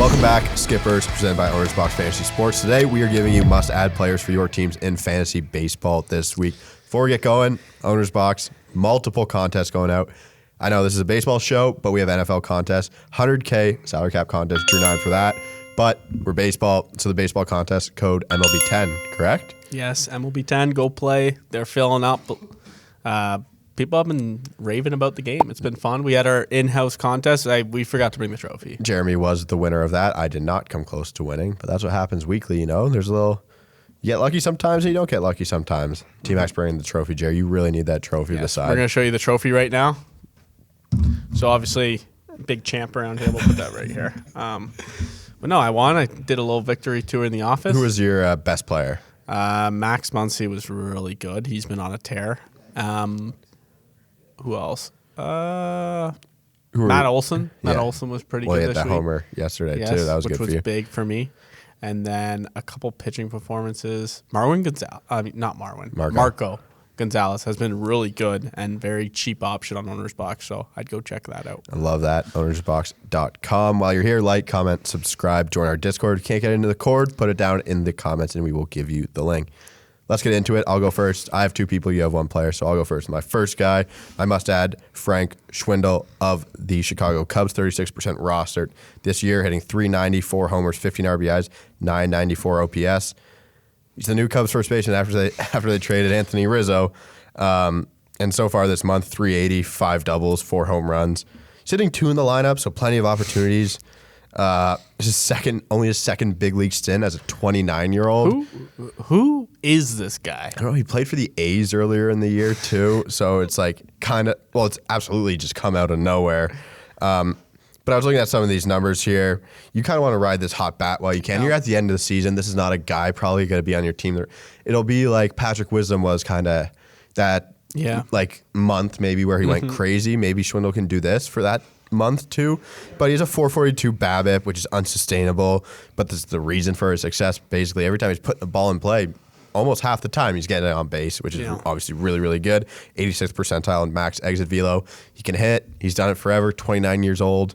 Welcome back, Skippers, presented by Owners Box Fantasy Sports. Today, we are giving you must-add players for your teams in fantasy baseball this week. Before we get going, Owners Box, multiple contests going out. I know this is a baseball show, but we have NFL contests. 100K salary cap contest, Drew 9 for that. But we're baseball, so the baseball contest, code MLB10, correct? Yes, MLB10, go play. They're filling up. People have been raving about the game. It's been fun. We had our in-house contest. We forgot to bring the trophy. Jeremy was the winner of that. I did not come close to winning, but that's what happens weekly, you know? There's a little... You get lucky sometimes and you don't get lucky sometimes. T-Mac's bringing the trophy, Jerry. You really need that trophy to the side. We're going to show you the trophy right now. So obviously, big champ around here. We'll put that right here. But no, I won. I did a little victory tour in the office. Who was your best player? Max Muncy was really good. He's been on a tear. Who else? Matt Olson. Matt Olson was pretty good he had this that week. Homer yesterday, too. That was good for you. Which was big for me. And then a couple pitching performances. Marco Gonzalez has been really good and very cheap option on Owner's Box, so I'd go check that out. I love that. Ownersbox.com. While you're here, like, comment, subscribe, join our Discord. If you can't get into the cord, put it down in the comments, and we will give you the link. Let's get into it. I'll go first. I have two people. You have one player, so I'll go first. My first guy, I must add, Frank Schwindel of the Chicago Cubs, 36% rostered this year, hitting .390, 4 homers, 15 RBIs, .994 OPS. He's the new Cubs first baseman after they traded Anthony Rizzo. And so far this month, .380, 5 doubles, 4 home runs. He's hitting 2 in the lineup, so plenty of opportunities. Only his second big league stint as a 29-year-old. Who is this guy? I don't know. He played for the A's earlier in the year too, so it's like it's absolutely just come out of nowhere. But I was looking at some of these numbers here. You kind of want to ride this hot bat while you can. Yeah. You're at the end of the season. This is not a guy probably going to be on your team. It'll be like Patrick Wisdom was kind of that like month maybe where he went crazy. Maybe Schwindel can do this for that month too, but he's a 442 BABIP, which is unsustainable, but this is the reason for his success. Basically, every time he's putting the ball in play, almost half the time he's getting it on base, which is obviously really, really good. 86th percentile in max exit velo. He can hit. He's done it forever, 29 years old.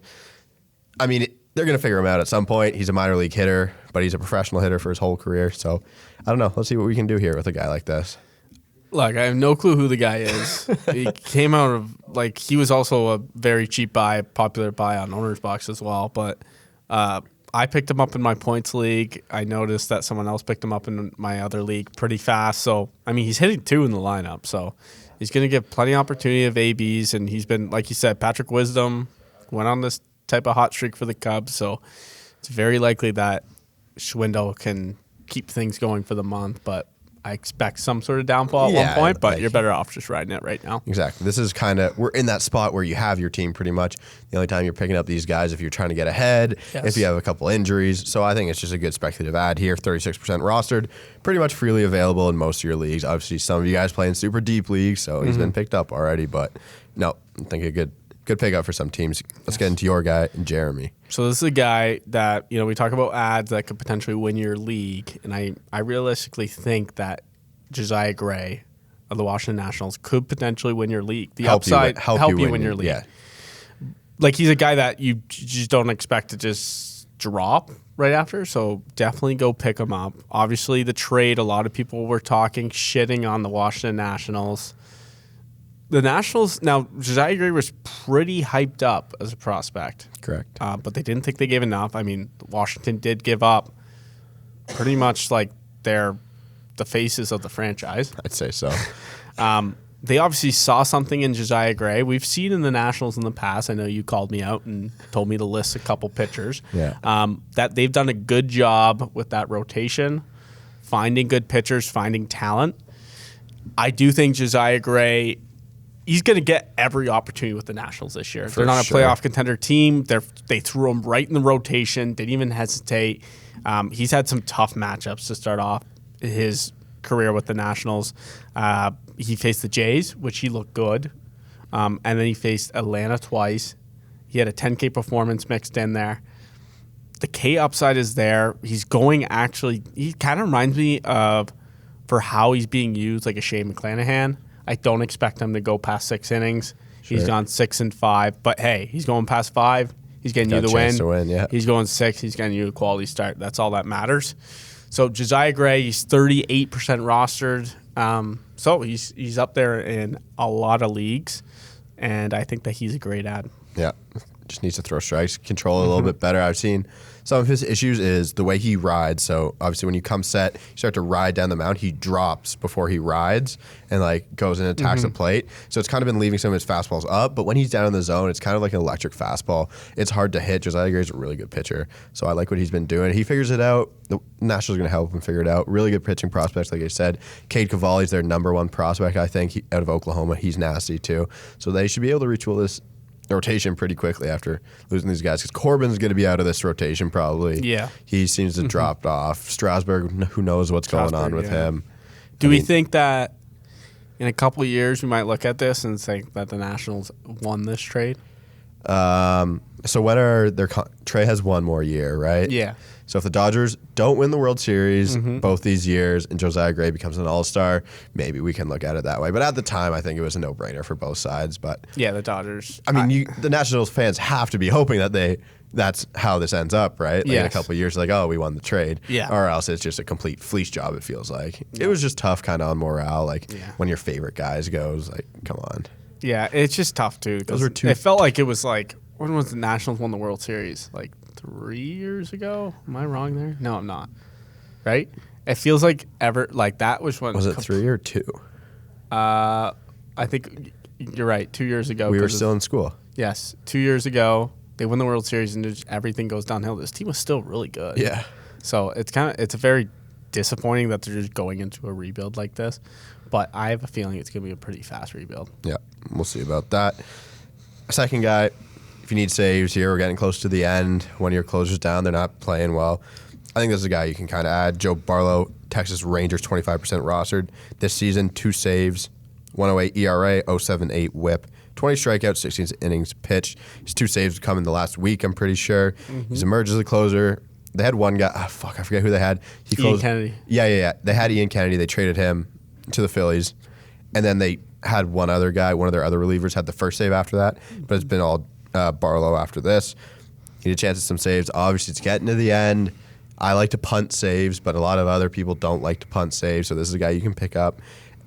I mean, they're going to figure him out at some point. He's a minor league hitter, but he's a professional hitter for his whole career, so I don't know. Let's see what we can do here with a guy like this. Look, I have no clue who the guy is. He came out of, he was also a very cheap buy, popular buy on Owner's Box as well. But I picked him up in my points league. I noticed that someone else picked him up in my other league pretty fast. So, I mean, he's hitting 2 in the lineup. So, he's going to get plenty of opportunity of ABs. And he's been, like you said, Patrick Wisdom went on this type of hot streak for the Cubs. So, it's very likely that Schwindel can keep things going for the month. But I expect some sort of downfall at one point, but you're better off just riding it right now. Exactly. This is we're in that spot where you have your team pretty much. The only time you're picking up these guys if you're trying to get ahead, if you have a couple injuries. So I think it's just a good speculative add here. 36% rostered, pretty much freely available in most of your leagues. Obviously, some of you guys play in super deep leagues, so he's been picked up already. But no, I think a good pickup for some teams. Let's get into your guy, Jeremy. So this is a guy that, we talk about ads that could potentially win your league, and I realistically think that Josiah Gray of the Washington Nationals could potentially win your league. The upside help you win your league. Yeah. Like, he's a guy that you just don't expect to just drop right after, so definitely go pick him up. Obviously, the trade, a lot of people were shitting on the Washington Nationals. The Nationals, now, Josiah Gray was pretty hyped up as a prospect. Correct. But they didn't think they gave enough. I mean, Washington did give up pretty much like the faces of the franchise. I'd say so. They obviously saw something in Josiah Gray. We've seen in the Nationals in the past. I know you called me out and told me to list a couple pitchers. Yeah. That they've done a good job with that rotation, finding good pitchers, finding talent. I do think Josiah Gray, he's going to get every opportunity with the Nationals this year. They're not a playoff contender team. They threw him right in the rotation, didn't even hesitate. He's had some tough matchups to start off his career with the Nationals. He faced the Jays, which he looked good. And then he faced Atlanta twice. He had a 10K performance mixed in there. The K upside is there. He's going he kind of reminds me of, for how he's being used, like a Shane McClanahan. I don't expect him to go past 6 innings. Sure. He's gone 6 and 5. But, hey, he's going past 5. He's getting Got you a the chance win. to win, yeah. He's going 6. He's getting you a quality start. That's all that matters. So Josiah Gray, he's 38% rostered. So he's up there in a lot of leagues, and I think that he's a great ad. Yeah, just needs to throw strikes, control it a little bit better. I've seen some of his issues is the way he rides. So obviously when you come set, you start to ride down the mound, he drops before he rides and like goes and attacks the plate. So it's kind of been leaving some of his fastballs up, but when he's down in the zone, it's kind of like an electric fastball. It's hard to hit. Josiah Gray's a really good pitcher. So I like what he's been doing. He figures it out. The Nationals are going to help him figure it out. Really good pitching prospects, like I said. Cade Cavalli's their #1 prospect, I think, out of Oklahoma. He's nasty too. So they should be able to retool this rotation pretty quickly after losing these guys, because Corbin's going to be out of this rotation probably. Yeah. He seems to drop off. Strasburg, who knows what's going on with him. Do we think that in a couple of years we might look at this and think that the Nationals won this trade? So when are their Trey has one more year, right? Yeah. So if the Dodgers don't win the World Series both these years and Josiah Gray becomes an All-Star, maybe we can look at it that way. But at the time, I think it was a no-brainer for both sides. But yeah, the Dodgers. I mean, the Nationals fans have to be hoping that that's how this ends up, right? Like in a couple of years, like, oh, we won the trade. Yeah. Or else it's just a complete fleece job, it feels like. It was just tough kind of on morale, like when your favorite guys goes, like, come on. Yeah, it's just tough, too. Those were two. It felt like it was like, when was the Nationals won the World Series? Like 3 years ago? Am I wrong there? No, I'm not. Right? It feels like that was when. Was it 3 or 2? I think you're right. 2 years ago. We were still in school. Yes. 2 years ago, they win the World Series and just everything goes downhill. This team was still really good. Yeah. So it's very disappointing that they're just going into a rebuild like this. But I have a feeling it's going to be a pretty fast rebuild. Yeah, we'll see about that. Second guy, if you need saves here, we're getting close to the end. One of your closers down, they're not playing well. I think this is a guy you can kind of add. Joe Barlow, Texas Rangers, 25% rostered. This season, 2 saves, 108 ERA, 0.78 whip, 20 strikeouts, 16 innings pitched. His 2 saves come in the last week, I'm pretty sure. He's emerged as a closer. They had one guy, I forget who they had. Ian Kennedy. Yeah. They had Ian Kennedy. They traded him to the Phillies. And then they had one other guy, one of their other relievers, had the first save after that. But it's been all Barlow after this. He had a chance at some saves. Obviously, it's getting to the end. I like to punt saves, but a lot of other people don't like to punt saves. So this is a guy you can pick up.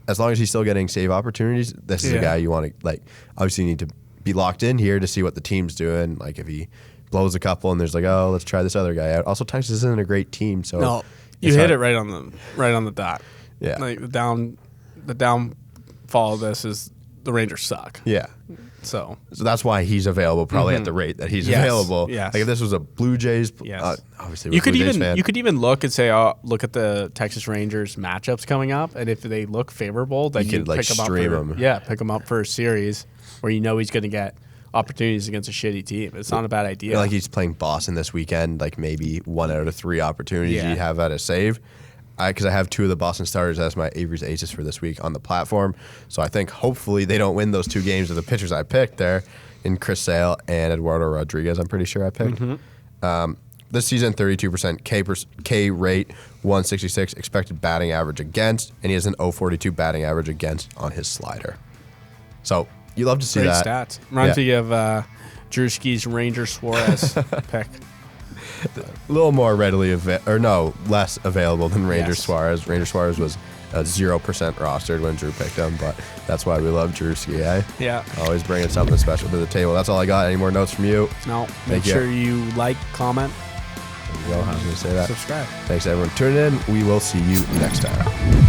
As long as he's still getting save opportunities, this is a guy you want to, like, obviously you need to be locked in here to see what the team's doing. Like, if he blows a couple and there's like, oh, let's try this other guy out. Also, Texas isn't a great team, so No, you hit it right on the dot. Yeah. Like the downfall of this is the Rangers suck. Yeah. So that's why he's available, probably at the rate that he's available. Yes. Like if this was a Blue Jays, obviously we're Blue Jays fan. You could even look and say, oh, look at the Texas Rangers matchups coming up, and if they look favorable, then you could like pick them up stream him. Yeah, pick him up for a series where you know he's going to get opportunities against a shitty team. It's not a bad idea. You know, like he's playing Boston this weekend, like maybe 1 out of 3 opportunities you have at a save. Because I have 2 of the Boston starters as my Avery's aces for this week on the platform. So I think hopefully they don't win those 2 games of the pitchers I picked there in Chris Sale and Eduardo Rodriguez, I'm pretty sure I picked. This season, 32% K rate, 166 expected batting average against, and he has an 0.42 batting average against on his slider. So you love to see Great that. stats. Reminds me of Drewski's Ranger Suarez pick. A little more less available than Ranger Suarez. Ranger Suarez was 0% rostered when Drew picked him, but that's why we love Drewski, eh? Yeah. Always bringing something special to the table. That's all I got. Any more notes from you? No. Make sure you like, comment. There you go. I was going to say that. Subscribe. Thanks, everyone. Tune in. We will see you next time.